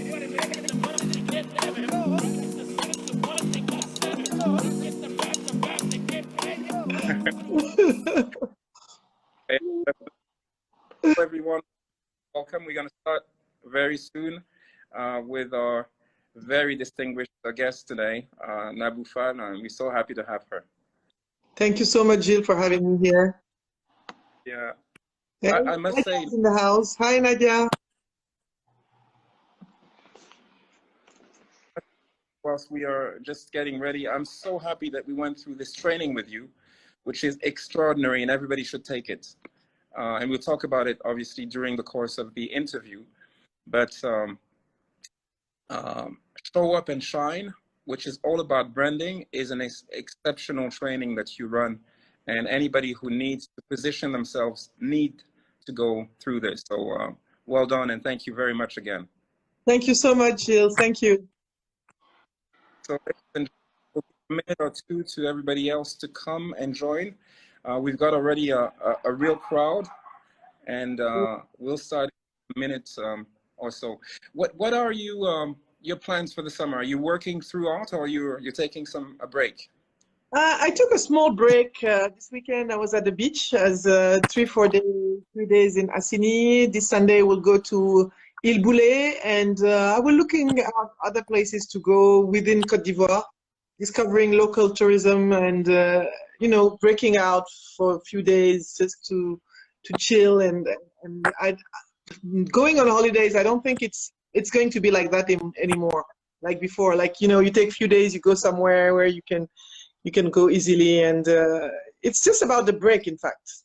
Hey, everyone, welcome. We're going to start very soon with our very distinguished guest today, Nabou, and we're so happy to have her. Thank you so much, Jill, for having me here. Yeah, Hey, I must say, in the house. Hi, Nadia. whilst we are just getting ready, I'm so happy that we went through this training with you, which is extraordinary, and everybody should take it. And we'll talk about it, obviously, during the course of the interview. But Show Up and Shine, which is all about branding, is an exceptional training that you run. And anybody who needs to position themselves need to go through this. So well done, and thank you very much again. Thank you so much, Jill. Thank you. So we'll give a minute or two to everybody else to come and join. We've got already a real crowd, and we'll start in a minute or so. What are your plans for the summer? Are you working throughout, or you're taking a break? I took a small break this weekend. I was at the beach as 3 days in Assini. This Sunday we'll go to Il Boulay, and I will looking at other places to go within Côte d'Ivoire, discovering local tourism and you know, breaking out for a few days just to chill and going on holidays. I don't think it's going to be like that anymore, like before. Like, you know, you take a few days, you go somewhere where you can go easily, and it's just about the break, in fact.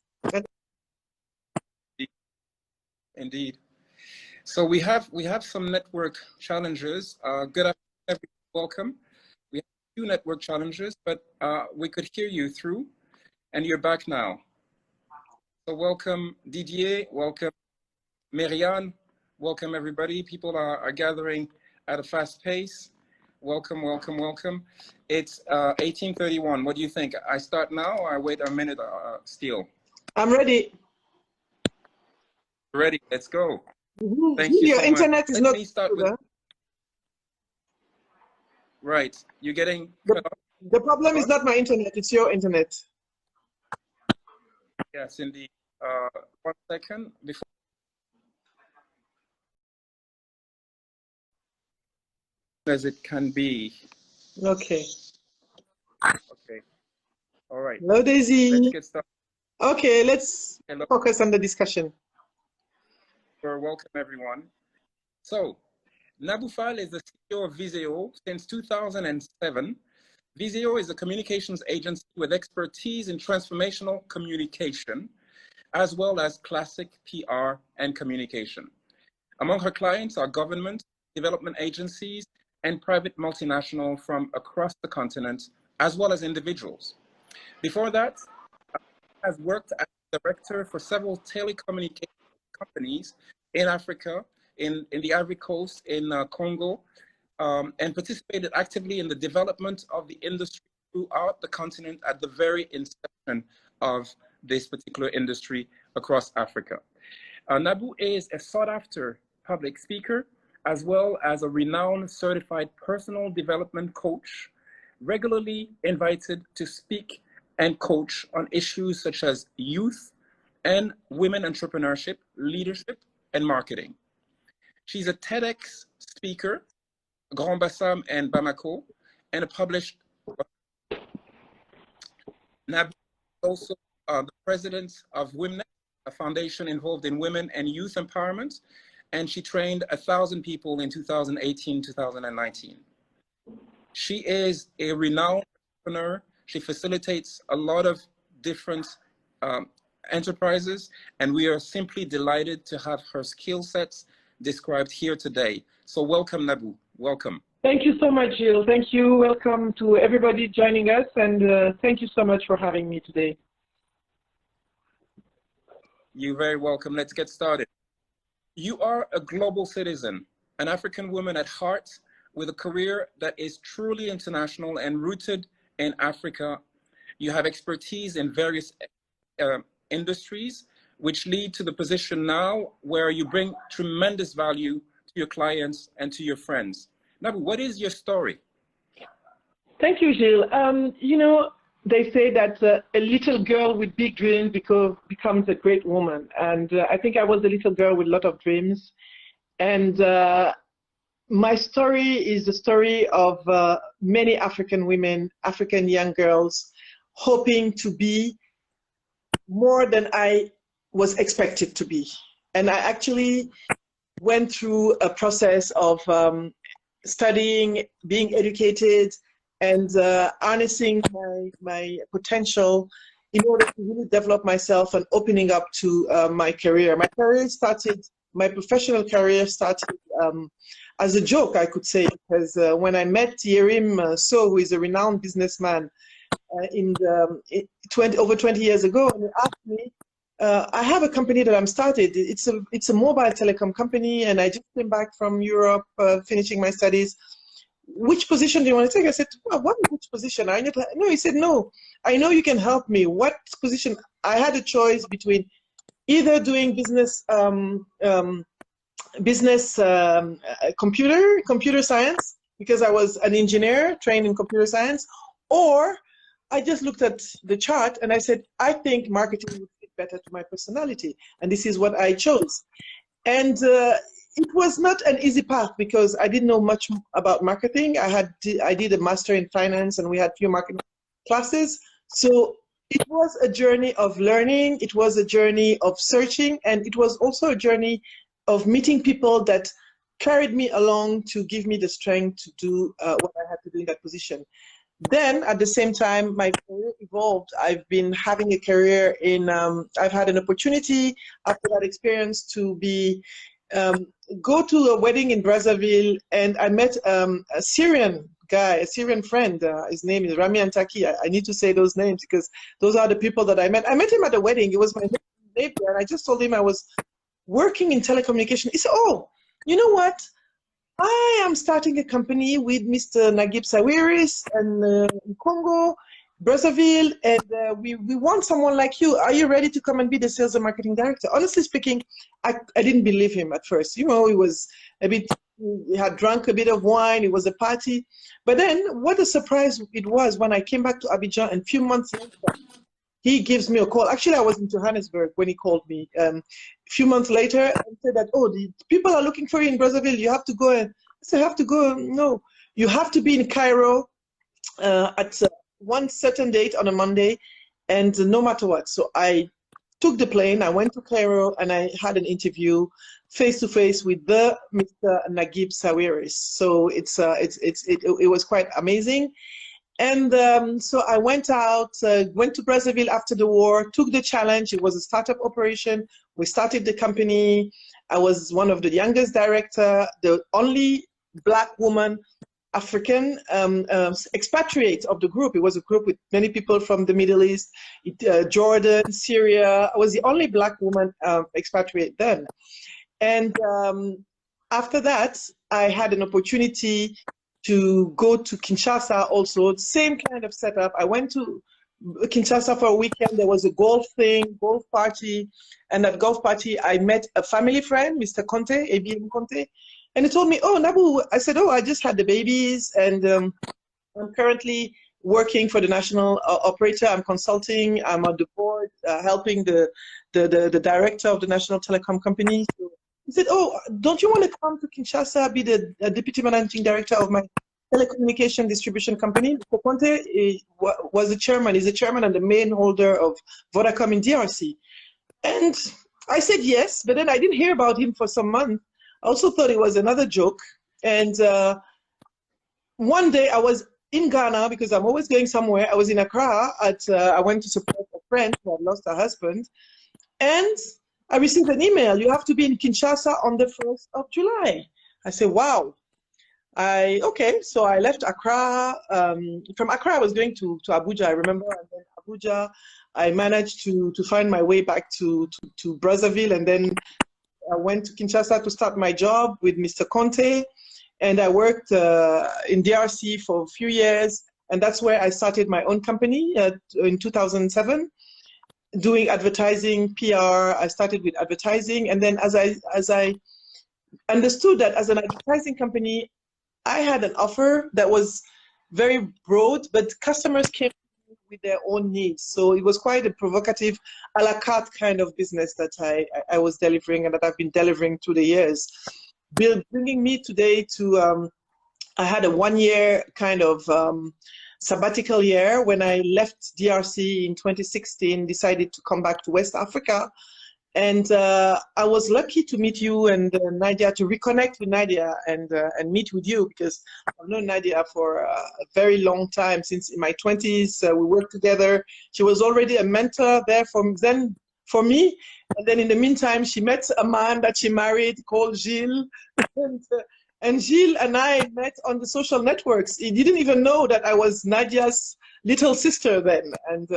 Indeed. So we have some network challenges. Good afternoon, everyone. Welcome. We have a few network challenges, but we could hear you through, and you're back now. So welcome, Didier. Welcome, Marianne. Welcome, everybody. People are gathering at a fast pace. Welcome, welcome, welcome. It's 18:31. What do you think? I start now, or I wait a minute still? I'm ready. Ready. Let's go. Thank you. Your so internet is not. Let me start with. Right. You're getting. The problem is not my internet. It's your internet. Yes, indeed. 1 second before. As it can be. Okay. Okay. All right. Hello, Daisy. Let's get started. Okay, let's focus on the discussion. Welcome, everyone. So, Nabou is the CEO of Viseo since 2007. Viseo is a communications agency with expertise in transformational communication, as well as classic PR and communication. Among her clients are government, development agencies, and private multinational from across the continent, as well as individuals. Before that, she has worked as director for several telecommunication companies in Africa, in the Ivory Coast, in Congo, and participated actively in the development of the industry throughout the continent at the very inception of this particular industry across Africa. Nabou is a sought-after public speaker, as well as a renowned certified personal development coach, regularly invited to speak and coach on issues such as youth and women entrepreneurship, leadership, and marketing. She's a TEDx speaker, Grand Bassam and Bamako, and a published. Nabou is also the president of WomenNet, a foundation involved in women and youth empowerment, and she trained 1,000 people in 2018, 2019. She is a renowned entrepreneur. She facilitates a lot of different enterprises, and we are simply delighted to have her skill sets described here today. So welcome, Nabou. Welcome. Thank you so much, Jill. Thank you. Welcome to everybody joining us, and thank you so much for having me today. You're very welcome. Let's get started. You are a global citizen, an African woman at heart, with a career that is truly international and rooted in Africa. You have expertise in various industries, which lead to the position now where you bring tremendous value to your clients, and to your friends. Nabou, what is your story? Thank you, Gilles. You know, they say that a little girl with big dreams becomes a great woman. And I think I was a little girl with a lot of dreams. And my story is the story of many African women, African young girls, hoping to be more than I was expected to be. And I actually went through a process of studying, being educated, and harnessing my potential in order to really develop myself and opening up to my career. My professional career started as a joke, I could say, because when I met Yerim So, who is a renowned businessman over 20 years ago, and he asked me, I have a company that I'm started. It's a mobile telecom company, and I just came back from Europe, finishing my studies. Which position do you want to take? I said, well, which position? No, he said, no, I know you can help me. What position? I had a choice between either doing computer science, because I was an engineer trained in computer science, or I just looked at the chart and I said, I think marketing would fit better to my personality. And this is what I chose. And it was not an easy path because I didn't know much about marketing. I did a master in finance and we had few marketing classes. So it was a journey of learning. It was a journey of searching. And it was also a journey of meeting people that carried me along to give me the strength to do what I had to do in that position. Then, at the same time, my career evolved. I've been having a career in, I've had an opportunity after that experience to go to a wedding in Brazzaville, and I met a Syrian guy, a Syrian friend. His name is Rami Antaki. I need to say those names because those are the people that I met. I met him at a wedding. It was my neighbor, and I just told him I was working in telecommunication. He said, oh, you know what? I am starting a company with Mr. Naguib Sawiris and in Congo, Brazzaville, and we want someone like you. Are you ready to come and be the sales and marketing director? Honestly speaking, I didn't believe him at first. You know, he was he had drunk a bit of wine, it was a party. But then what a surprise it was when I came back to Abidjan, and a few months later, he gives me a call. Actually, I was in Johannesburg when he called me. A few months later, and said that, oh, the people are looking for you in Brazzaville. You have to go. And I said, I have to go. No, you have to be in Cairo at one certain date on a Monday, and no matter what. So I took the plane. I went to Cairo, and I had an interview face to face with the Mr. Naguib Sawiris. So it was quite amazing. And so I went out, went to Brazzaville after the war, took the challenge. It was a startup operation. We started the company. I was one of the youngest director, the only Black woman, African expatriate of the group. It was a group with many people from the Middle East, Jordan, Syria. I was the only Black woman expatriate then. And after that, I had an opportunity to go to Kinshasa also, same kind of setup. I went to Kinshasa for a weekend. There was a golf party. And at golf party, I met a family friend, Mr. Conte, ABM Conte. And he told me, oh, Nabou, I said, oh, I just had the babies. And I'm currently working for the national operator. I'm consulting. I'm on the board, helping the director of the national telecom company. So he said, oh, don't you want to come to Kinshasa, be the deputy managing director of my telecommunication distribution company? Mr. Conte was the chairman, is the chairman and the main holder of Vodacom in DRC. And I said yes, but then I didn't hear about him for some months. I also thought it was another joke. And one day I was in Ghana, because I'm always going somewhere. I was in Accra. I went to support a friend who had lost her husband. And I received an email, you have to be in Kinshasa on the 1st of July. I said, wow. Okay, so I left Accra. From Accra, I was going to Abuja, I remember. And then Abuja, I managed to find my way back to Brazzaville. And then I went to Kinshasa to start my job with Mr. Conte. And I worked in DRC for a few years. And that's where I started my own company in 2007. Doing advertising, PR. I started with advertising, and then as I understood that as an advertising company, I had an offer that was very broad, but customers came with their own needs. So it was quite a provocative a la carte kind of business that I was delivering and that I've been delivering through the years. Bringing me today to, I had a 1 year kind of sabbatical year when I left DRC in 2016, decided to come back to West Africa. And I was lucky to meet you and Nadia, to reconnect with Nadia and meet with you, because I've known Nadia for a very long time, since in my 20s. We worked together. She was already a mentor there for me. And then in the meantime, she met a man that she married called Gilles. And Gilles and I met on the social networks. He didn't even know that I was Nadia's little sister then. And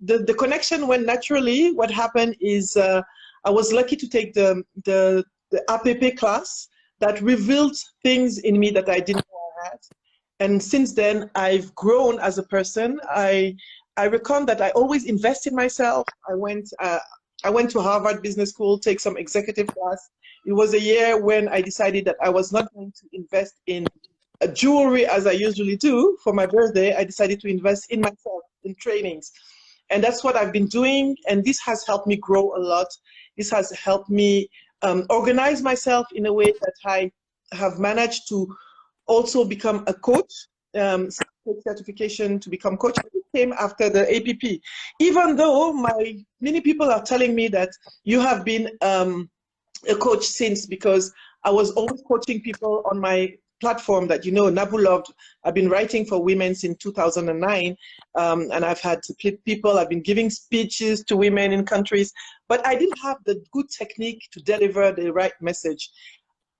the connection went naturally. What happened is I was lucky to take the APP class that revealed things in me that I didn't know I had. And since then, I've grown as a person. I reckon that I always invest in myself. I went to Harvard Business School, take some executive class. It was a year when I decided that I was not going to invest in jewelry as I usually do for my birthday. I decided to invest in myself, in trainings. And that's what I've been doing. And this has helped me grow a lot. This has helped me organize myself in a way that I have managed to also become a coach, certification to become coach. It came after the APP. Even though many people are telling me that you have been a coach since, because I was always coaching people on my platform that you know, Nabou loved. I've been writing for women since 2009, and I've had people, I've been giving speeches to women in countries, but I didn't have the good technique to deliver the right message.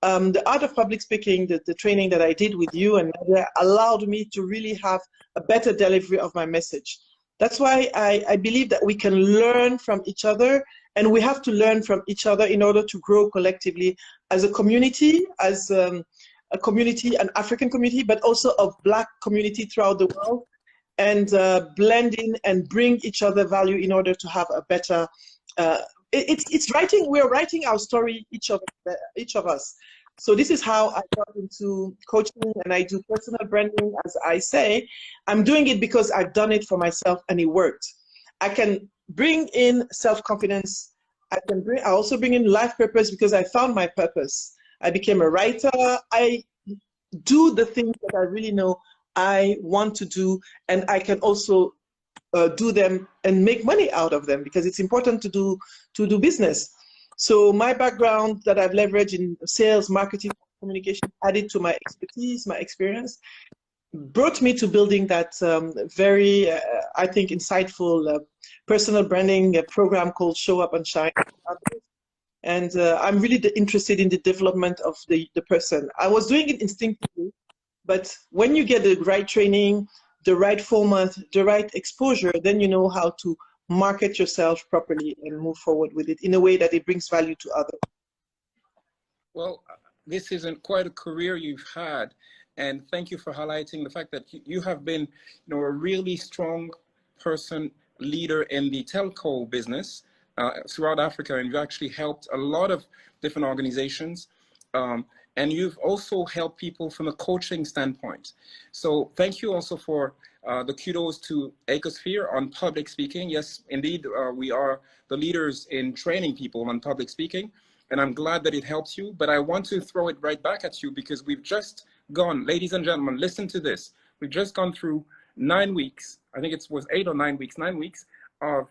The art of public speaking, the training that I did with you and Nadia, allowed me to really have a better delivery of my message. That's why I believe that we can learn from each other, and we have to learn from each other in order to grow collectively as a community, as a community, an African community, but also a Black community throughout the world, and blend in and bring each other value in order to have a better, it's writing, we're writing our story, each of us. So this is how I got into coaching, and I do personal branding, as I say. I'm doing it because I've done it for myself and it worked. I can bring in self-confidence. I also bring in life purpose because I found my purpose. I became a writer. I do the things that I really know I want to do, and I can also do them and make money out of them, because it's important to do business. So my background that I've leveraged in sales, marketing, communication, added to my expertise, my experience, brought me to building that very, I think, insightful personal branding program called Show Up and Shine. And I'm really interested in the development of the person. I was doing it instinctively, but when you get the right training, the right format, the right exposure, then you know how to market yourself properly and move forward with it in a way that it brings value to others. Well, this isn't quite a career you've had, and thank you for highlighting the fact that you have been, a really strong person, leader in the telco business throughout Africa, and you've actually helped a lot of different organizations, and you've also helped people from a coaching standpoint. So thank you also for the kudos to Acosphere on public speaking. Yes, indeed, we are the leaders in training people on public speaking, and I'm glad that it helps you. But I want to throw it right back at you, because we've just gone, ladies and gentlemen, listen to this. We've just gone through 9 weeks, I think it was 8 or 9 weeks, 9 weeks of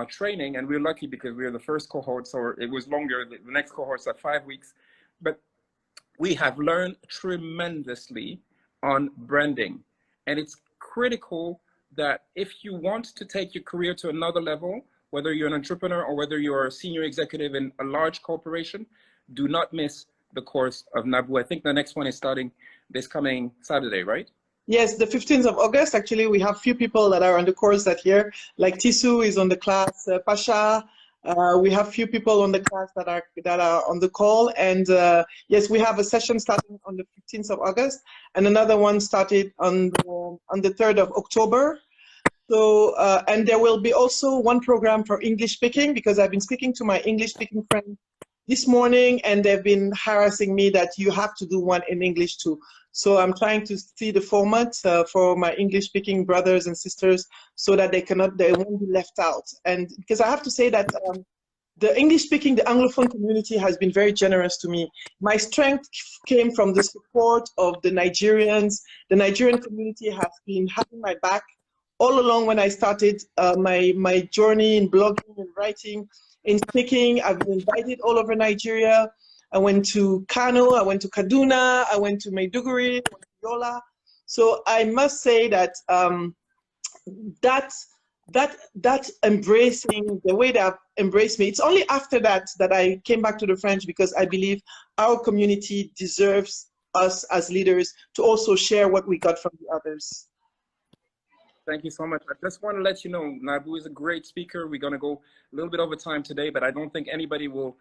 training, and we're lucky because we're the first cohort, so it was longer. The next cohort's at 5 weeks. But we have learned tremendously on branding, and it's critical that if you want to take your career to another level, whether you're an entrepreneur or whether you're a senior executive in a large corporation, do not miss the course of Nabou. I think the next one is starting this coming Saturday, right? Yes, the 15th of August. Actually, we have few people that are on the course that year, like Tisu is on the class, Pasha. We have few people on the class that are on the call, and yes, we have a session starting on the 15th of August, and another one started on the 3rd of October. So, and there will be also one program for English speaking, because I've been speaking to my English speaking friends this morning, and they've been harassing me that you have to do one in English too. So I'm trying to see the format for my English-speaking brothers and sisters so that they won't be left out. And because I have to say that the English-speaking, the Anglophone community has been very generous to me. My strength came from the support of the Nigerians. The Nigerian community has been having my back all along when I started my journey in blogging and writing, in speaking. I've been invited all over Nigeria. I went to Kano, I went to Kaduna, I went to Maiduguri, I went to Yola. So I must say that that embracing, the way they have embraced me, it's only after that that I came back to the French, because I believe our community deserves us as leaders to also share what we got from the others. Thank you so much. I just want to let you know, Nabou is a great speaker. We're going to go a little bit over time today, but I don't think anybody will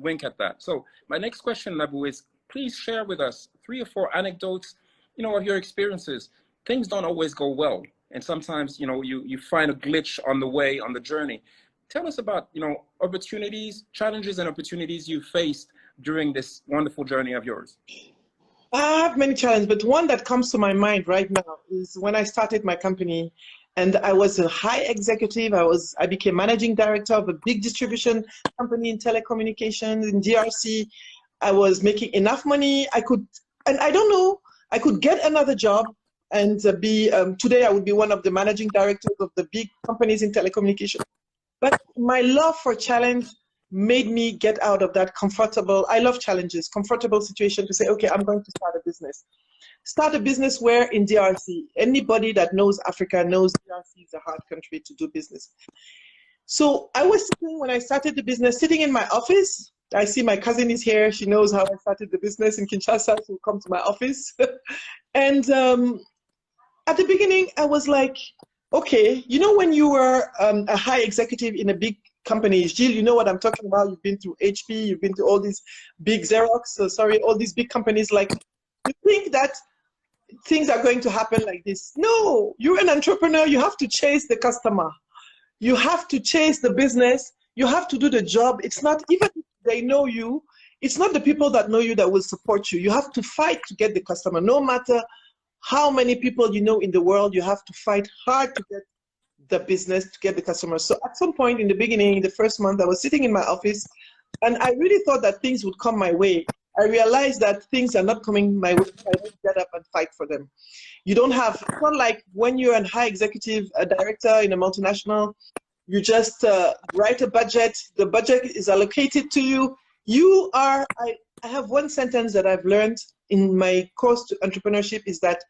wink at that. So my next question, Nabou, is please share with us 3 or 4 anecdotes, you know, of your experiences. Things don't always go well, and sometimes, you know, you find a glitch on the way, on the journey. Tell us about, you know, opportunities, challenges and opportunities you faced during this wonderful journey of yours. I have many challenges, but one that comes to my mind right now is when I started my company, and I was a high executive. I became managing director of a big distribution company in telecommunications in DRC. I was making enough money. I could get another job and today I would be one of the managing directors of the big companies in telecommunications. But my love for challenge made me get out of that comfortable, I love challenges, comfortable situation to say, okay, I'm going to start a business. Start a business where in DRC, anybody that knows Africa knows DRC is a hard country to do business. So I was sitting, when I started the business, sitting in my office. I see my cousin is here. She knows how I started the business in Kinshasa. She'll come to my office. And at the beginning, I was like, okay, you know, when you were a high executive in a big company, Gilles, you know what I'm talking about. You've been through HP, you've been to all these big Xerox, all these big companies. Like, you think that things are going to happen like this. No, you're an entrepreneur. You have to chase the customer. You have to chase the business. You have to do the job. It's not, even if they know you, it's not the people that know you that will support you. You have to fight to get the customer. No matter how many people you know in the world, you have to fight hard to get the business, to get the customer. So at some point in the beginning, the first month, I was sitting in my office and I really thought that things would come my way. I realized that things are not coming my way if I don't get up and fight for them. You don't have, it's not like when you're a high executive, a director in a multinational, you just write a budget, the budget is allocated to you. You are, I have one sentence that I've learned in my course to entrepreneurship is that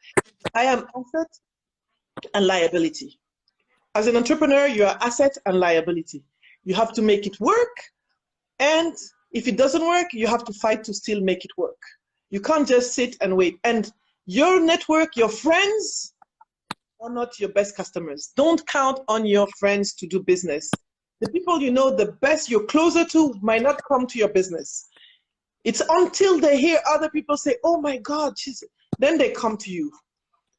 I am asset and liability. As an entrepreneur, you are asset and liability. You have to make it work, and if it doesn't work, you have to fight to still make it work. You can't just sit and wait. And your network, your friends are not your best customers. Don't count on your friends to do business. The people you know the best, you're closer to, might not come to your business. It's until they hear other people say, oh my God, then they come to you.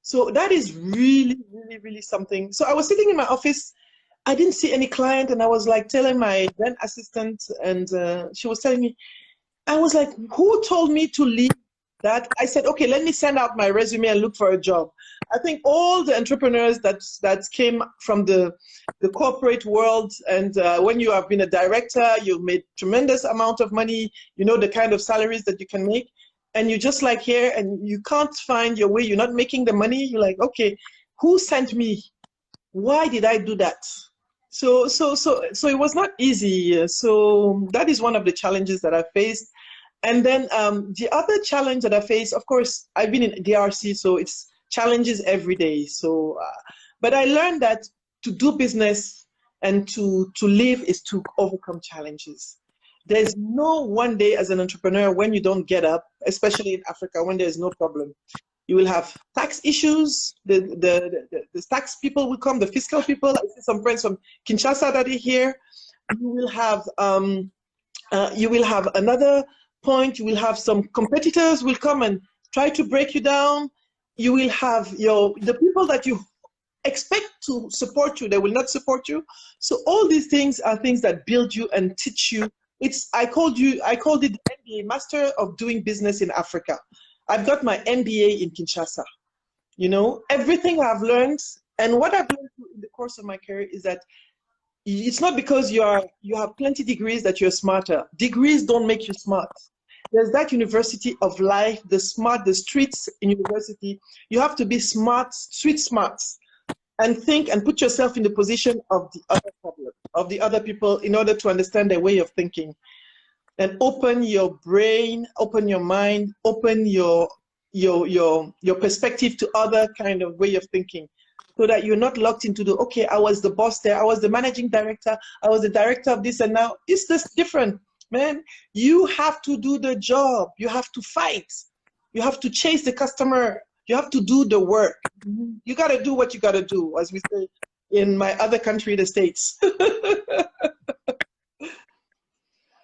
So that is really, really, really something. So I was sitting in my office, I didn't see any client, and I was like telling my then assistant, and she was telling me, I was like, who told me to leave that? I said, okay, let me send out my resume and look for a job. I think all the entrepreneurs that came from the corporate world, and when you have been a director, you've made tremendous amount of money, you know the kind of salaries that you can make, and you just like here, and you can't find your way, you're not making the money, you're like, okay, who sent me? Why did I do that? So it was not easy. So that is one of the challenges that I faced. And then the other challenge that I faced, of course, I've been in DRC, so it's challenges every day. So, but I learned that to do business and to live is to overcome challenges. There's no one day as an entrepreneur when you don't get up, especially in Africa, when there's no problem. You will have tax issues, the tax people will come, the fiscal people. I see some friends from Kinshasa that are here. You will have another point, you will have some competitors will come and try to break you down. You will have the people that you expect to support you, they will not support you. So all these things are things that build you and teach you I called it the MBA, Master of Doing Business in Africa. I've got my MBA in Kinshasa. You know, everything I've learned and what I've learned in the course of my career is that it's not because you have plenty degrees that you're smarter. Degrees don't make you smart. There's that university of life, the streets in university. You have to be smart, street smart, and think and put yourself in the position of the other problem, of the other people in order to understand their way of thinking. And open your brain, open your mind, open your perspective to other kind of way of thinking, so that you're not locked into the, okay, I was the boss there, I was the managing director, I was the director of this, and now it's just different, man. You have to do the job, you have to fight, you have to chase the customer, you have to do the work. You got to do what you got to do, as we say in my other country, the States.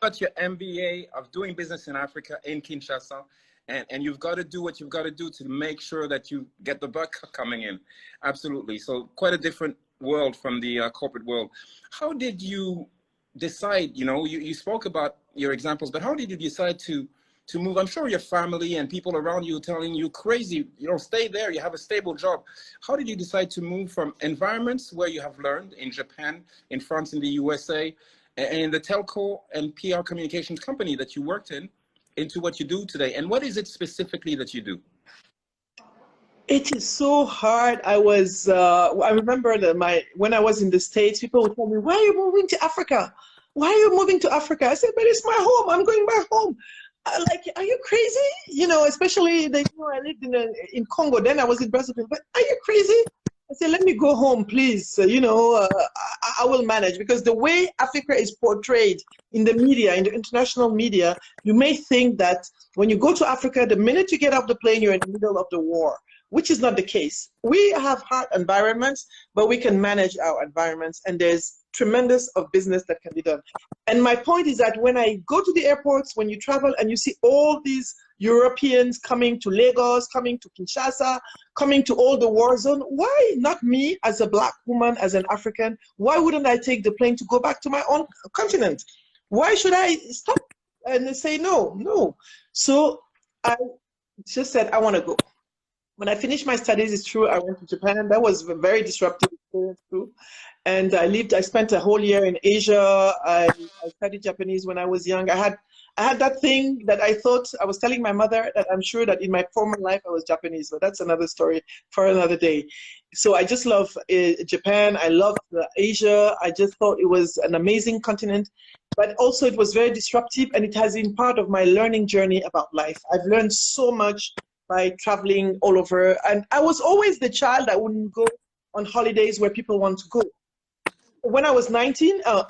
Got your MBA of doing business in Africa in Kinshasa, and you've got to do what you've got to do to make sure that you get the buck coming in. Absolutely. So quite a different world from the corporate world. How did you decide, you know, you spoke about your examples, but how did you decide to move? I'm sure your family and people around you telling you crazy, you know, stay there, you have a stable job. How did you decide to move from environments where you have learned in Japan, in France, in the USA, and in the telco and PR communications company that you worked in, into what you do today? And what is it specifically that you do? It is so hard. I remember that when I was in the States, people would tell me, why are you moving to Africa? Why are you moving to Africa? I said, but it's my home. I'm going back home. Like, are you crazy? You know, especially I lived in Congo. Then I was in Brazil. But are you crazy? I said, let me go home, please. You know, I will manage, because the way Africa is portrayed in the media, in the international media, you may think that when you go to Africa, the minute you get off the plane, you're in the middle of the war, which is not the case. We have hard environments, but we can manage our environments, and there's tremendous of business that can be done. And my point is that when I go to the airports, when you travel and you see all these Europeans coming to Lagos, coming to Kinshasa, coming to all the war zone, why not me as a Black woman, as an African? Why wouldn't I take the plane to go back to my own continent? Why should I stop and say no? No. So I just said, I want to go. When I finished my studies, it's true, I went to Japan. That was a very disruptive experience too. And I spent a whole year in Asia. I studied Japanese when I was young. I had that thing that I thought, I was telling my mother that I'm sure that in my former life I was Japanese, but that's another story for another day. So I just love Japan. I love Asia. I just thought it was an amazing continent, but also it was very disruptive, and it has been part of my learning journey about life. I've learned so much by traveling all over. And I was always the child that wouldn't go on holidays where people want to go. When I was 18 or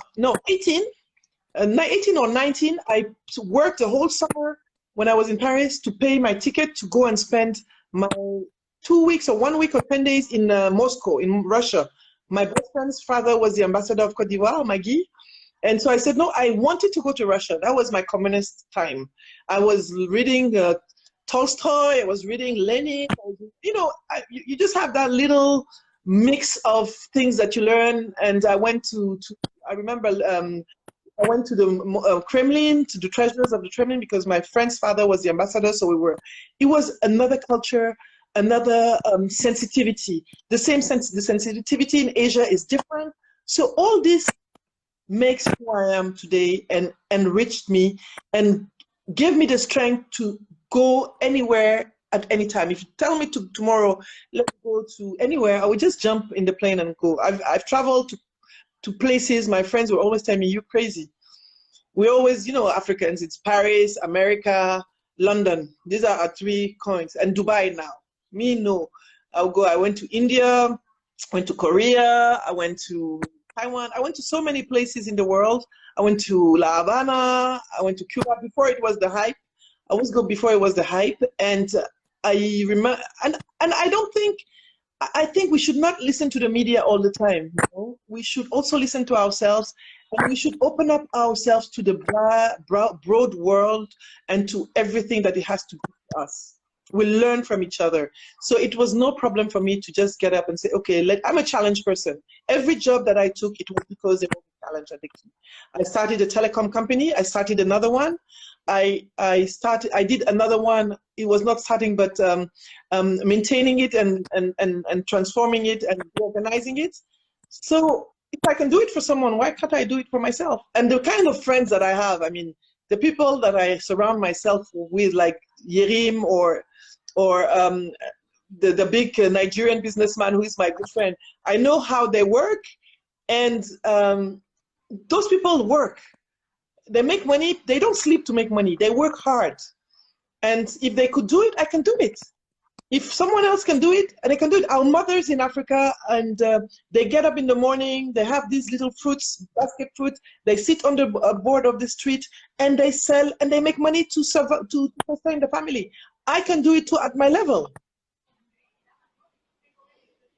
19, I worked the whole summer when I was in Paris to pay my ticket to go and spend my 2 weeks or 1 week or 10 days in Moscow, in Russia. My best friend's father was the ambassador of Côte d'Ivoire, Maggie. And so I said, no, I wanted to go to Russia. That was my communist time. I was reading Tolstoy, I was reading Lenin. You know, you just have that little mix of things that you learn. And I went I remember I went to the Kremlin, to the treasures of the Kremlin, because my friend's father was the ambassador. So it was another culture, another sensitivity. The sensitivity in Asia is different. So all this makes who I am today and enriched me and gave me the strength to go anywhere at any time. If you tell me tomorrow, let's go to anywhere, I would just jump in the plane and go. I've traveled to places, my friends will always tell me, you're crazy. We always, you know, Africans, it's Paris, America, London. These are our 3 coins. And Dubai now. Me, no. I'll go. I went to India, went to Korea, I went to Taiwan. I went to so many places in the world. I went to La Habana, I went to Cuba before it was the hype. I always go before it was the hype. And I remember, and I think we should not listen to the media all the time. You know? We should also listen to ourselves, and we should open up ourselves to the broad world and to everything that it has to give to us. We learn from each other. So it was no problem for me to just get up and say, okay, I'm a challenge person. Every job that I took, it was because there was a challenge at the key. I started a telecom company. I started another one. I did another one. It was not starting, but maintaining it and transforming it and organizing it. So if I can do it for someone, why can't I do it for myself? And the kind of friends that I have, I mean, the people that I surround myself with, like Yerim or the big Nigerian businessman who is my good friend, I know how they work, and those people work. They make money. They don't sleep to make money. They work hard. And if they could do it, I can do it. If someone else can do it, and they can do it. Our mothers in Africa, and they get up in the morning, they have these little fruits, basket fruit, they sit on the board of the street, and they sell, and they make money to sustain the family. I can do it too at my level.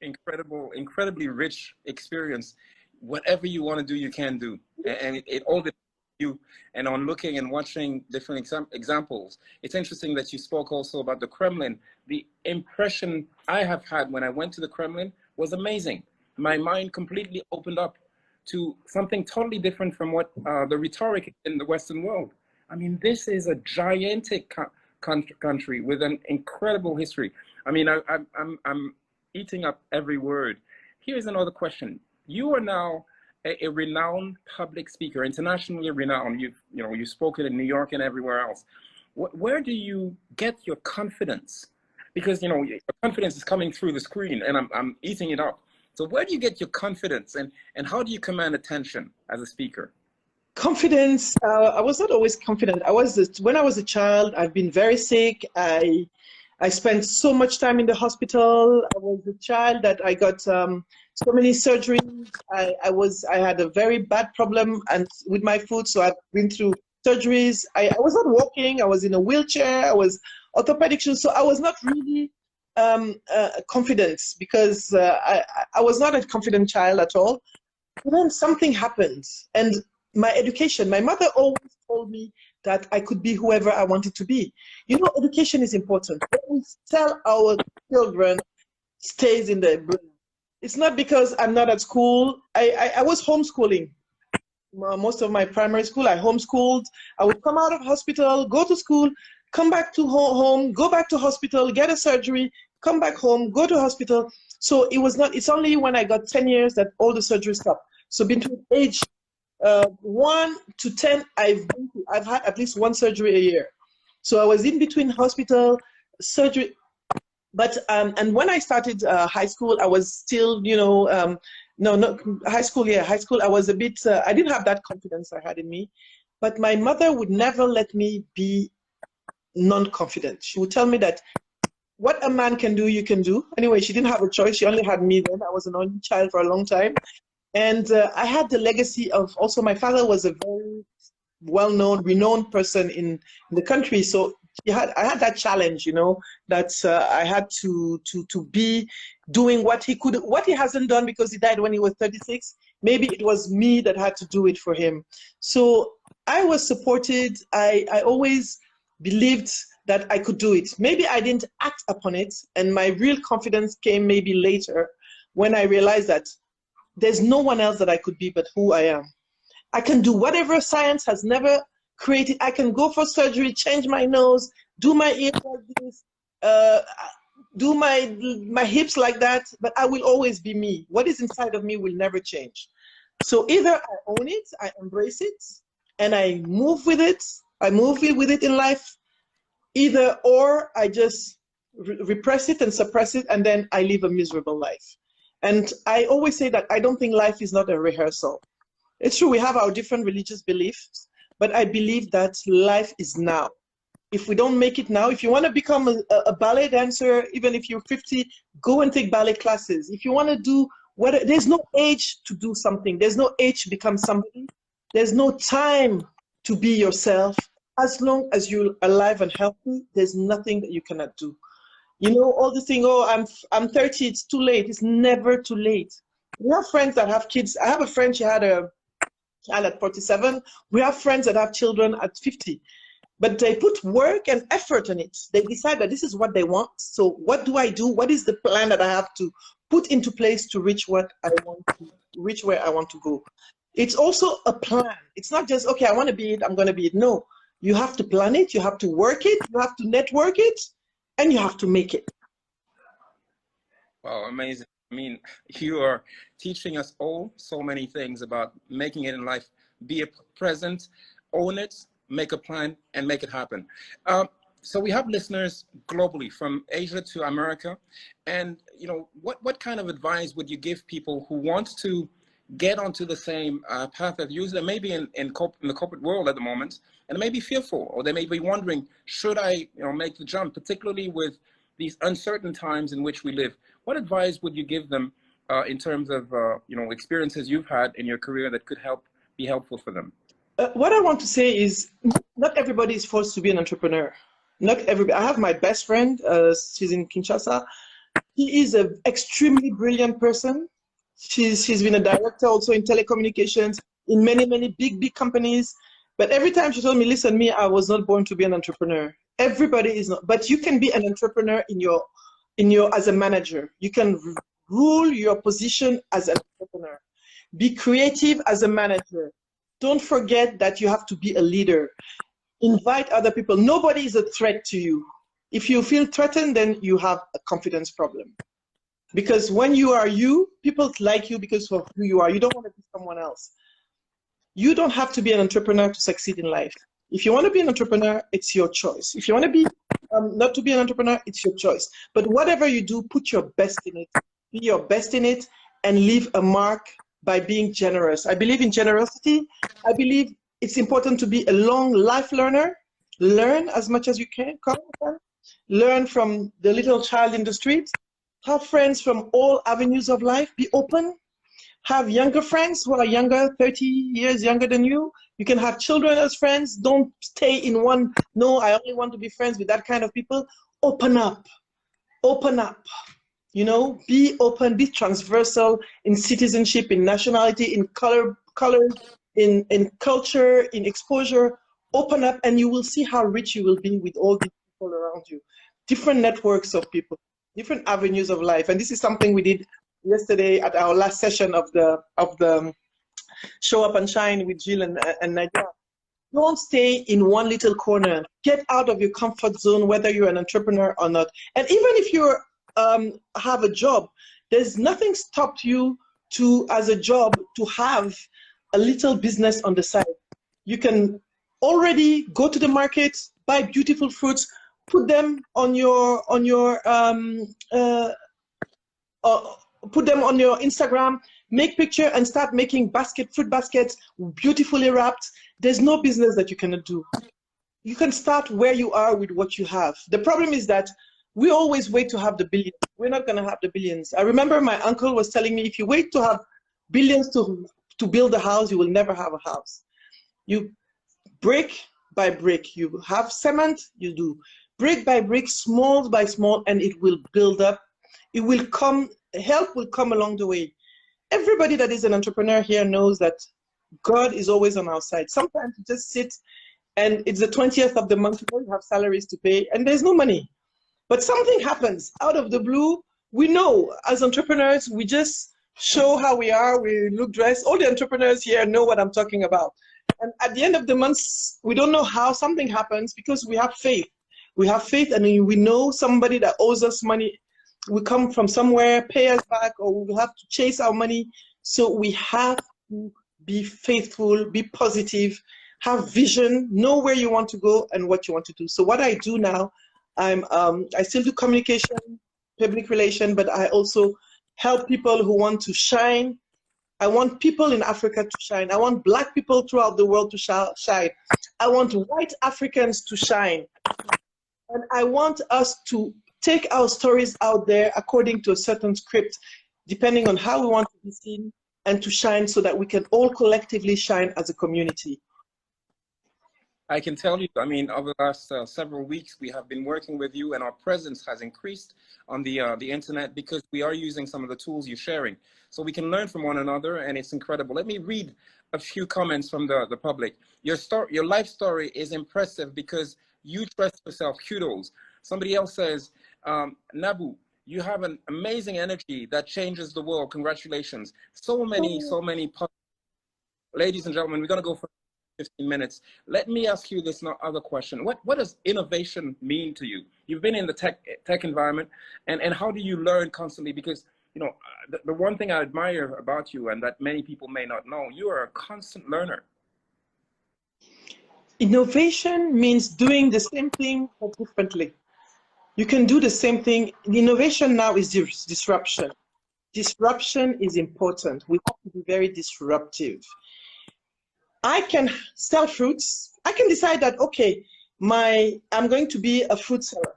Incredibly rich experience. Whatever you want to do, you can do. And it all depends on you and on looking and watching different examples. It's interesting that you spoke also about the Kremlin. The impression I have had when I went to the Kremlin was amazing. My mind completely opened up to something totally different from what the rhetoric in the Western world. I mean, this is a gigantic country with an incredible history. I mean, I'm eating up every word. Here's another question. You are now a renowned public speaker, internationally renowned. You've spoken in New York and everywhere else. Where do you get your confidence? Because your confidence is coming through the screen, and I'm eating it up. So where do you get your confidence, and how do you command attention as a speaker? Confidence. I was not always confident. When I was a child, I've been very sick. I spent so much time in the hospital. I was a child that I got so many surgeries. I had a very bad problem with my foot, so I've been through surgeries. I was not walking. I was in a wheelchair. I was orthopedic shoes, so I was not really confident, because I was not a confident child at all. And then something happened, and my education. My mother always told me that I could be whoever I wanted to be. Education is important. What we tell our children stays in their brain. It's not because I'm not at school. I was homeschooling. Most of my primary school, I homeschooled. I would come out of hospital, go to school, come back to home, go back to hospital, get a surgery, come back home, go to hospital. So it's only when I got 10 years that all the surgery stopped. So between age 1 to 10, I've had at least one surgery a year. So I was in between hospital, surgery. But and when I started high school, I was still, no, not high school. Yeah, high school. I was a bit. I didn't have that confidence I had in me. But my mother would never let me be non-confident. She would tell me that what a man can do, you can do. Anyway, she didn't have a choice. She only had me then. I was an only child for a long time. And I had the legacy of also my father was a very well-known, renowned person in the country. So I had that challenge, that I had to be doing what he could, what he hasn't done because he died when he was 36. Maybe it was me that had to do it for him. So I was supported. I always believed that I could do it. Maybe I didn't act upon it, and my real confidence came maybe later when I realized that there's no one else that I could be but who I am. I can do whatever science has never created. I can go for surgery, change my nose, do my ears like this, do my hips like that, but I will always be me. What is inside of me will never change. So either I own it, I embrace it, and I move with it. I move with it in life. Or I just repress it and suppress it, and then I live a miserable life. And I always say that I don't think life is not a rehearsal. It's true, we have our different religious beliefs, but I believe that life is now. If we don't make it now, if you want to become a ballet dancer, even if you're 50, go and take ballet classes. If you want to do there's no age to do something. There's no age to become somebody. There's no time to be yourself. As long as you're alive and healthy, there's nothing that you cannot do. All this thing, I'm 30, it's too late. It's never too late. We have friends that have kids. I have a friend, she had a child at 47. We have friends that have children at 50. But they put work and effort on it. They decide that this is what they want. So what do I do? What is the plan that I have to put into place to reach what I want to reach, where I want to go? It's also a plan. It's not just, okay, I want to be it, I'm going to be it. No, you have to plan it, you have to work it, you have to network it, and you have to make it. Wow, amazing. I mean, you are teaching us all so many things about making it in life. Be a present, own it, make a plan, and make it happen. So we have listeners globally from Asia to America. And, you know, what kind of advice would you give people who want to get onto the same path that you use? They may be in the corporate world at the moment, and they may be fearful, or they may be wondering, should I, you know, make the jump, particularly with these uncertain times in which we live? What advice would you give them in terms of you know, experiences you've had in your career that could be helpful for them? What I want to say is not everybody is forced to be an entrepreneur. Not everybody. I have my best friend, she's in Kinshasa. He is an extremely brilliant person. She's been a director also in telecommunications in many big companies. But every time she told me, listen, me, I was not born to be an entrepreneur. Everybody is not, but you can be an entrepreneur in your as a manager. You can rule your position as an entrepreneur. Be creative as a manager. Don't forget that you have to be a leader. Invite other people. Nobody is a threat to you. If you feel threatened, then you have a confidence problem. Because when you are you, people like you because of who you are. You don't want to be someone else. You don't have to be an entrepreneur to succeed in life. If you want to be an entrepreneur, it's your choice. If you want to be not to be an entrepreneur, it's your choice. But whatever you do, put your best in it. Be your best in it and leave a mark by being generous. I believe in generosity. I believe it's important to be a long life learner. Learn as much as you can. Learn from the little child in the street. Have friends from all avenues of life. Be open. Have younger friends who are younger, 30 years younger than you. You can have children as friends. Don't stay in one, no, I only want to be friends with that kind of people. Open up. Open up. You know, be open, be transversal in citizenship, in nationality, in color, in culture, in exposure. Open up and you will see how rich you will be with all these people around you. Different networks of people, different avenues of life. And this is something we did yesterday at our last session of the Show Up and Shine with Jill and Nadia. Don't stay in one little corner. Get out of your comfort zone, whether you're an entrepreneur or not. And even if you have a job, there's nothing stopped you to, as a job, to have a little business on the side. You can already go to the market, buy beautiful fruits, put them on your put them on your Instagram, make picture and start making fruit baskets, beautifully wrapped. There's no business that you cannot do. You can start where you are with what you have. The problem is that we always wait to have the billions. We're not going to have the billions. I remember my uncle was telling me, if you wait to have billions to build a house, you will never have a house. You brick by brick. You have cement, you do brick by brick, small by small, and it will build up. It will come, help will come along the way. Everybody that is an entrepreneur here knows that God is always on our side. Sometimes you just sit and it's the 20th of the month, you have salaries to pay and there's no money. But something happens out of the blue. We know as entrepreneurs, we just show how we are, we look dressed. All the entrepreneurs here know what I'm talking about. And at the end of the month, we don't know how something happens because we have faith. We have faith and we know somebody that owes us money. We come from somewhere, pay us back, or we will have to chase our money. So we have to be faithful, be positive, have vision, know where you want to go and what you want to do. So what I do now, I still do communication, public relation, but I also help people who want to shine. I want people in Africa to shine. I want Black people throughout the world to shine. I want white Africans to shine. And I want us to take our stories out there according to a certain script, depending on how we want to be seen and to shine so that we can all collectively shine as a community. I can tell you, I mean, over the last several weeks, we have been working with you and our presence has increased on the internet because we are using some of the tools you're sharing. So we can learn from one another and it's incredible. Let me read a few comments from the public. Your life story is impressive because you trust yourself, kudos. Somebody else says, Nabou, you have an amazing energy that changes the world. Congratulations. So many ladies and gentlemen, we're going to go for 15 minutes. Let me ask you this other question. What does innovation mean to you? You've been in the tech environment, and how do you learn constantly? Because, you know, the one thing I admire about you, and that many people may not know, you are a constant learner. Innovation means doing the same thing but differently. You can do the same thing. The innovation now is disruption. Disruption is important. We have to be very disruptive. I can sell fruits. I can decide that, okay, I'm going to be a fruit seller.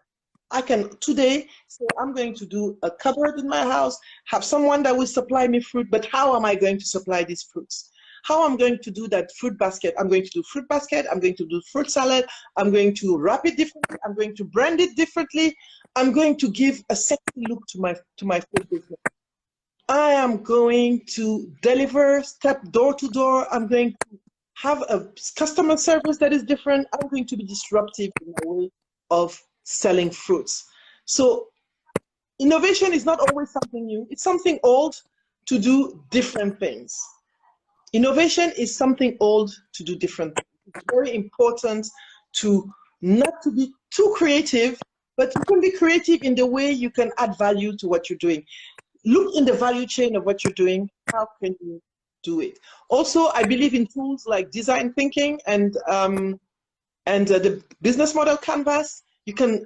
I can today say I'm going to do a cupboard in my house, have someone that will supply me fruit, but how am I going to supply these fruits? How I'm going to do that fruit basket? I'm going to do fruit basket, I'm going to do fruit salad, I'm going to wrap it differently, I'm going to brand it differently, I'm going to give a sexy look to my food business. I am going to deliver step door to door, I'm going to have a customer service that is different, I'm going to be disruptive in my way of selling fruits. So innovation is not always something new, it's something old to do different things. Innovation is something old to do different things. It's very important to not to be too creative, but you can be creative in the way you can add value to what you're doing. Look in the value chain of what you're doing. How can you do it? Also, I believe in tools like design thinking and the business model canvas. You can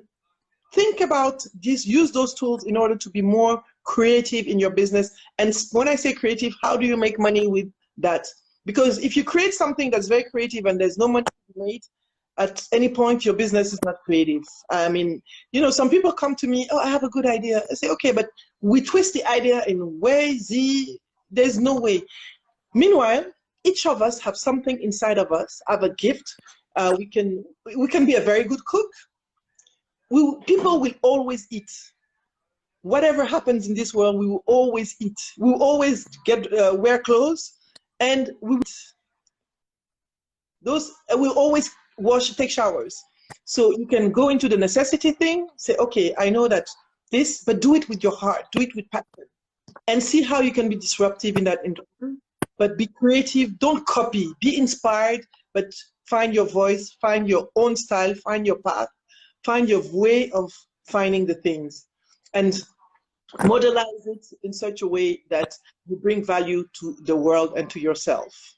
think about this, use those tools in order to be more creative in your business. And when I say creative, how do you make money with that? Because if you create something that's very creative and there's no money to be made, at any point your business is not creative. I mean, you know, some people come to me, oh, I have a good idea. I say, okay, but we twist the idea in way Z, there's no way. Meanwhile, each of us have something inside of us, have a gift. We can be a very good cook. People will always eat. Whatever happens in this world, we will always eat. We will always wear clothes, and we'll always take showers. So you can go into the necessity thing, say, okay, I know that this, but do it with your heart, do it with passion, and see how you can be disruptive in that industry. But be creative, don't copy, be inspired, but find your voice, find your own style, find your path, find your way of finding the things, and modelize it in such a way that you bring value to the world and to yourself.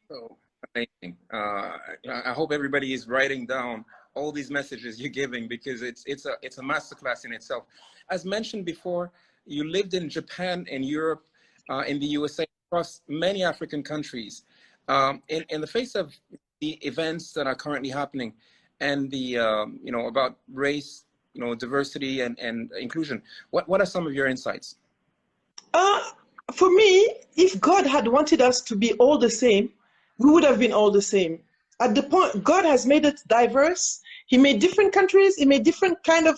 So amazing. I hope everybody is writing down all these messages you're giving, because it's a masterclass in itself. As mentioned before, you lived in Japan, in Europe, in the USA, across many African countries. In the face of the events that are currently happening, and the you know, about race, you know, diversity and inclusion, what are some of your insights? For me, if God had wanted us to be all the same, we would have been all the same. At the point, God has made it diverse. He made different countries. He made different kind of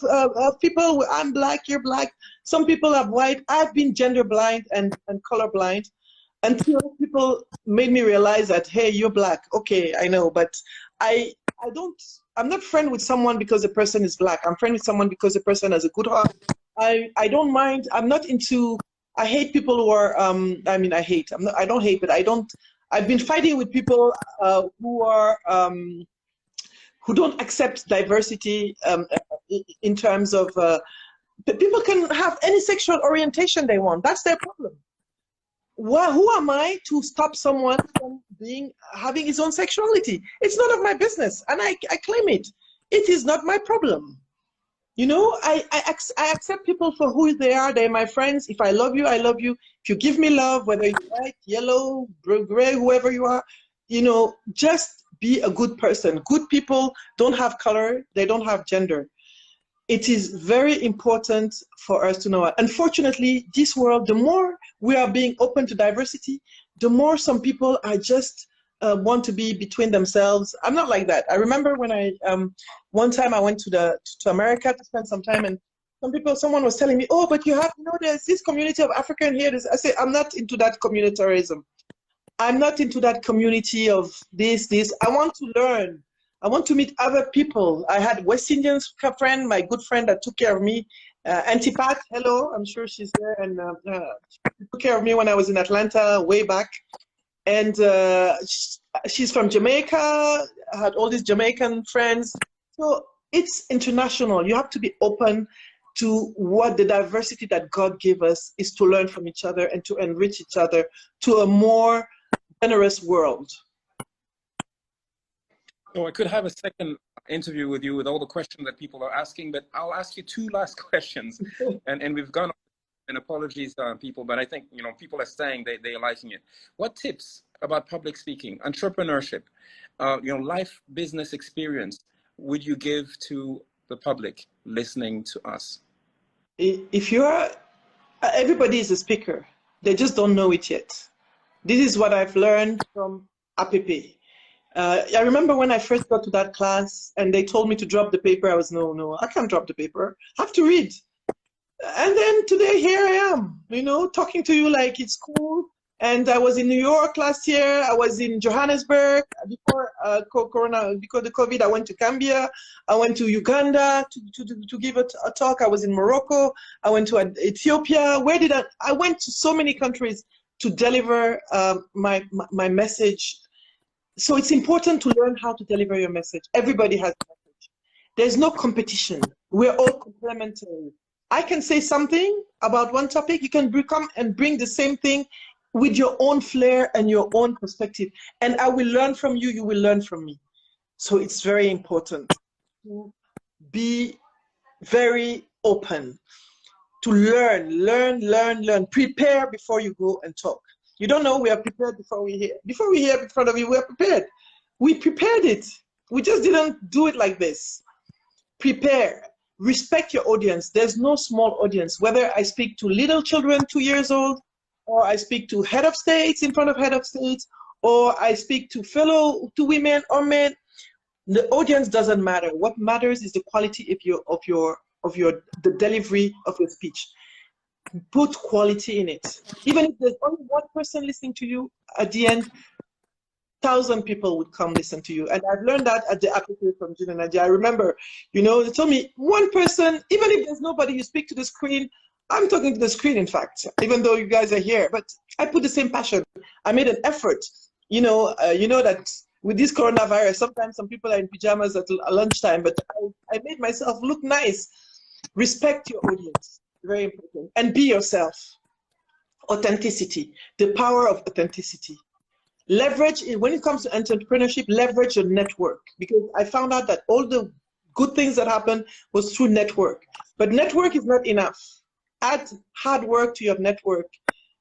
people. I'm black, you're black. Some people are white. I've been gender blind and color blind until people made me realize that, hey, you're black. Okay, I know, but I'm not friend with someone because the person is black. I'm friend with someone because the person has a good heart. I don't mind. I'm not into. I hate people who are. I mean, I hate. I don't hate, but I don't. I've been fighting with people who are who don't accept diversity in terms of people can have any sexual orientation they want. That's their problem. Who am I to stop someone from having his own sexuality? It's none of my business, and I claim it. It is not my problem. You know, I accept people for who they are. They're my friends. If I love you, I love you. If you give me love, whether you're white, yellow, gray, whoever you are, you know, just be a good person. Good people don't have color. They don't have gender. It is very important for us to know. Unfortunately, this world, the more we are being open to diversity, the more some people are just want to be between themselves. I'm not like that. I remember when one time I went to America to spend some time, and someone was telling me, oh, but you have, you know, there's this community of African here. I say, I'm not into that communitarism. I'm not into that community of this. I want to learn. I want to meet other people. I had West Indian friend, my good friend that took care of me, Auntie Pat, hello, I'm sure she's there, and she took care of me when I was in Atlanta way back. and she's from Jamaica, had all these Jamaican friends. So it's international. You have to be open to what the diversity that God gave us is, to learn from each other and to enrich each other to a more generous world. So I could have a second interview with you with all the questions that people are asking, but I'll ask you two last questions. And we've gone, and apologies, people, but I think, you know, people are saying they're liking it. What tips about public speaking, entrepreneurship, you know, life business experience would you give to the public listening to us? If you're, everybody is a speaker. They just don't know it yet. This is what I've learned from APP. I remember when I first got to that class and they told me to drop the paper, I was, no, I can't drop the paper. I have to read. And then today, here I am, you know, talking to you like it's cool. And I was in New York last year. I was in Johannesburg before Corona, because the COVID. I went to Gambia. I went to Uganda to give a talk. I was in Morocco. I went to Ethiopia. Where did I went to so many countries to deliver my message. So it's important to learn how to deliver your message. Everybody has a message. There's no competition. We're all complementary. I can say something about one topic. You can come and bring the same thing with your own flair and your own perspective. And I will learn from you, you will learn from me. So it's very important to be very open, to learn. Prepare before you go and talk. You don't know, we are prepared before we hear. Before we hear in front of you, we are prepared. We prepared it. We just didn't do it like this. Prepare. Respect your audience. There's no small audience. Whether I speak to little children, 2 years old, or I speak to head of states in front of head of states, or I speak to to women or men, the audience doesn't matter. What matters is the quality of the delivery of your speech. Put quality in it. Even if there's only one person listening to you, at the end, 1,000 people would come listen to you. And I've learned that at the Acosphere from June and Nadia. I remember, you know, they told me one person, even if there's nobody, you speak to the screen. I'm talking to the screen, in fact, even though you guys are here, but I put the same passion. I made an effort. You know that with this coronavirus, sometimes some people are in pajamas at lunchtime, but I made myself look nice. Respect your audience, very important. And be yourself. Authenticity, the power of authenticity. Leverage, when it comes to entrepreneurship, leverage your network, because I found out that all the good things that happened was through network. But network is not enough. Add hard work to your network,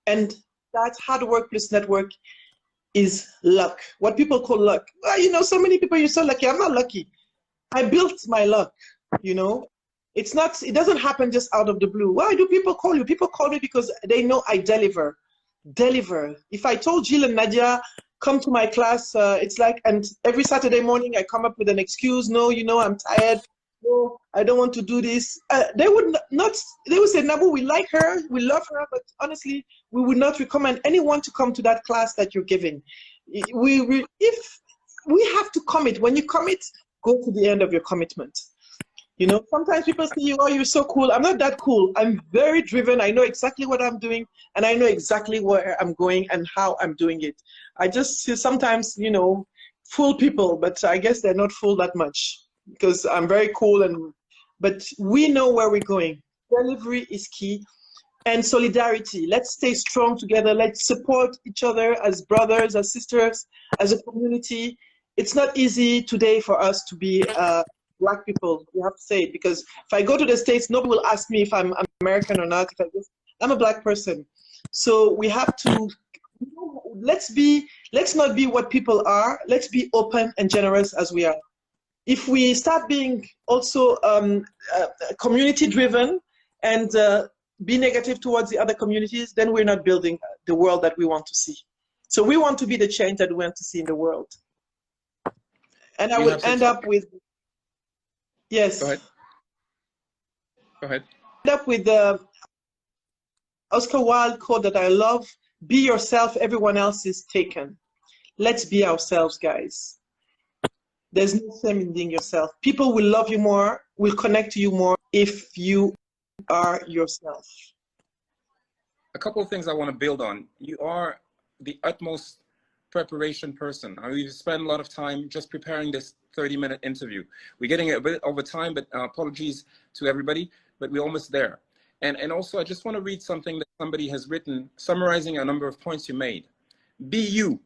and that hard work plus network is luck. What people call luck. Well, you know, so many people, you're so lucky. I'm not lucky. I built my luck, you know. It doesn't happen just out of the blue. Why do people call you? People call me because they know I deliver. If I told Jill and Nadia, come to my class, it's like, and every Saturday morning I come up with an excuse. No, you know, I'm tired. No, I don't want to do this. They would they would say, Nabou, we like her, we love her, but honestly, we would not recommend anyone to come to that class that you're giving. If we have to commit, when you commit, go to the end of your commitment. You know, sometimes people say, oh, you're so cool. I'm not that cool. I'm very driven. I know exactly what I'm doing, and I know exactly where I'm going and how I'm doing it. I just sometimes, you know, fool people, but I guess they're not fooled that much because I'm very cool. But we know where we're going. Delivery is key. And solidarity. Let's stay strong together. Let's support each other as brothers, as sisters, as a community. It's not easy today for us to be Black people, you have to say it, because if I go to the States, nobody will ask me if I'm American or not. I'm a Black person. So we have to, let's not be what people are. Let's be open and generous as we are. If we start being also community driven and be negative towards the other communities, then we're not building the world that we want to see. So we want to be the change that we want to see in the world. And I will end up with, yes. Go ahead. Go ahead. End up with the Oscar Wilde quote that I love: be yourself, everyone else is taken. Let's be ourselves, guys. There's no shame in being yourself. People will love you more, will connect to you more if you are yourself. A couple of things I want to build on. You are the utmost preparation person. We've spent a lot of time just preparing this 30-minute interview. We're getting a bit over time, but apologies to everybody, but we're almost there. And also, I just want to read something that somebody has written, summarizing a number of points you made. Be you.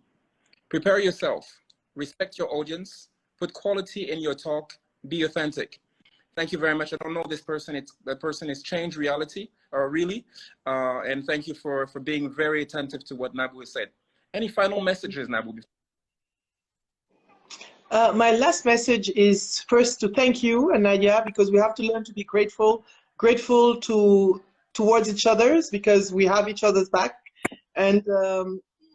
Prepare yourself. Respect your audience. Put quality in your talk. Be authentic. Thank you very much. I don't know this person. The person is changed reality, or really. And thank you for being very attentive to what Nabou has said. Any final messages, Nabou? My last message is first to thank you, Nadia, because we have to learn to be grateful towards each other's, because we have each other's back. And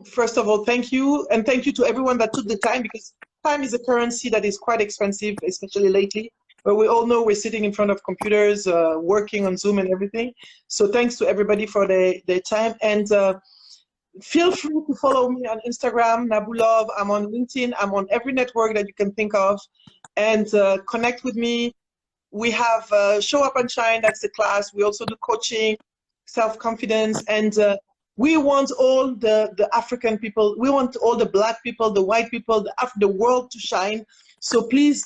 first of all, thank you, and thank you to everyone that took the time, because time is a currency that is quite expensive, especially lately. But we all know we're sitting in front of computers, working on Zoom and everything. So thanks to everybody for their time. And feel free to follow me on Instagram, Nabou Love. I'm on LinkedIn. I'm on every network that you can think of. And connect with me. We have Show Up and Shine. That's the class. We also do coaching, self-confidence. And we want all the African people. We want all the Black people, the white people, the world to shine. So please,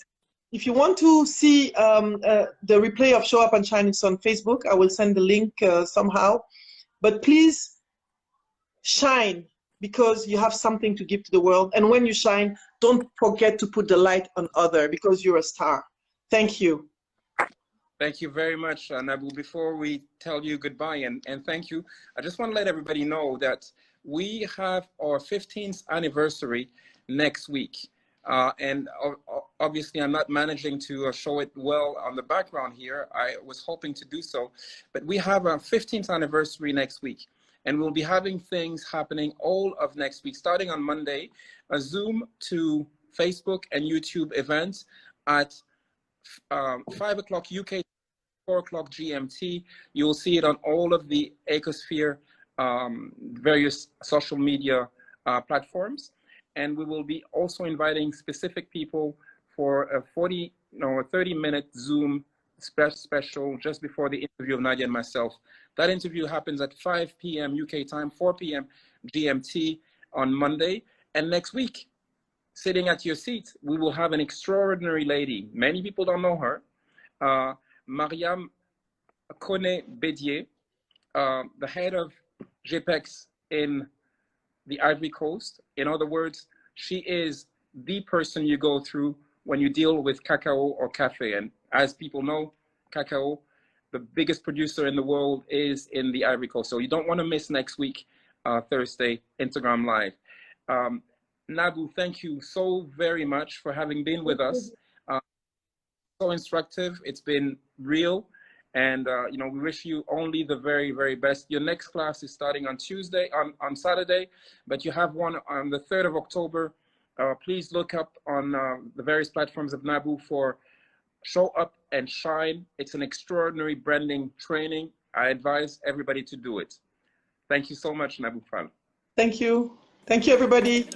if you want to see the replay of Show Up and Shine, it's on Facebook. I will send the link somehow. But please, shine, because you have something to give to the world. And when you shine, don't forget to put the light on others, because you're a star. Thank you. Thank you very much, Nabou. Before we tell you goodbye and thank you, I just want to let everybody know that we have our 15th anniversary next week. And obviously, I'm not managing to show it well on the background here. I was hoping to do so. But we have our 15th anniversary next week. And we'll be having things happening all of next week, starting on Monday, a Zoom to Facebook and YouTube event at 5 o'clock UK, 4 o'clock GMT. You'll see it on all of the Acosphere various social media platforms. And we will be also inviting specific people for a 30-minute Zoom special just before the interview of Nadia and myself. That interview happens at 5 p.m. UK time, 4 p.m. GMT on Monday. And next week, sitting at your seat, we will have an extraordinary lady. Many people don't know her. Mariam Kone Bedier, the head of JPEX in the Ivory Coast. In other words, she is the person you go through when you deal with cacao or cafe. And as people know, cacao, the biggest producer in the world, is in the Ivory Coast. So you don't want to miss next week, Thursday, Instagram Live. Nabou, thank you so very much for having been with us. So instructive. It's been real. And we wish you only the very, very best. Your next class is starting on Saturday, but you have one on the 3rd of October. Please look up on the various platforms of Nabou for Show Up and Shine. It's an extraordinary branding training. I advise everybody to do it. Thank you so much, Nabou Fall. Thank you. Thank you, everybody.